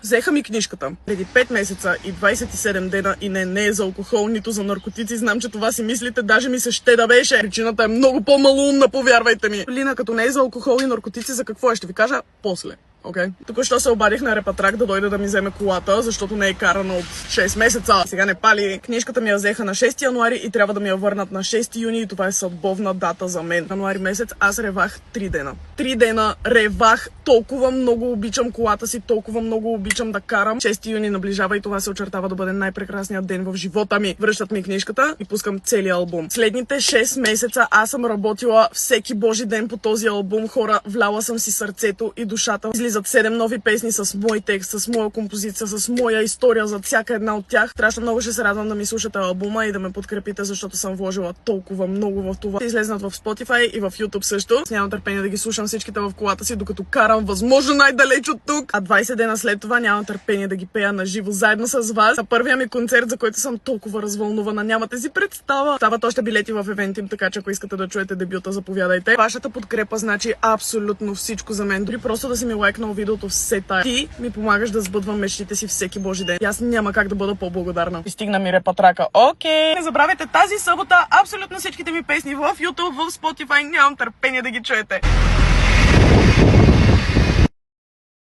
Взеха ми книжката преди 5 месеца и 27 дена и не е за алкохол, нито за наркотици. Знам, че това си мислите, даже ми се ще да беше. Причината е много по-малоумна, повярвайте ми. Лина, като не е за алкохол и наркотици, за какво е? Ще ви кажа после. Okay. Току-що се обадих на Репатрак да дойде да ми вземе колата, защото не е карана от 6 месеца. Сега не пали. Книжката ми я взеха на 6 януари и трябва да ми я върнат на 6 юни и това е съдбовна дата за мен. Януари месец аз ревах 3 дена. 3 дена ревах. Толкова много обичам колата си, толкова много обичам да карам. 6 юни наближава и това се очертава да бъде най-прекрасният ден в живота ми. Връщат ми книжката и пускам целия албум. Следните 6 месеца аз съм работила всеки божи ден по този албум. Хора, вляла съм си сърцето и душата. Излизат 7 нови песни с мой текст, с моя композиция, с моя история за всяка една от тях. Страшно много ще се радвам да ми слушате албума и да ме подкрепите, защото съм вложила толкова много в това. Излезнат в Spotify и в YouTube също. Нямам търпение да ги слушам всичките в колата си, докато карам възможно най-далеч от тук. А 20 дена след това нямам търпение да ги пея на живо заедно с вас. На първия ми концерт, за който съм толкова развълнувана, нямате си представа. Стават още билети в Eventim, така че ако искате да чуете дебюта, заповядайте. Вашата подкрепа значи абсолютно всичко за мен. Дори просто да си ми лайкнал видеото все тая. Ти ми помагаш да сбъдвам мечтите си всеки божи ден. И аз няма как да бъда по-благодарна. И стигна ми Репатрака. Окей! Не забравяйте тази събота абсолютно всичките ми песни в YouTube, в Spotify. Нямам търпение да ги чуете.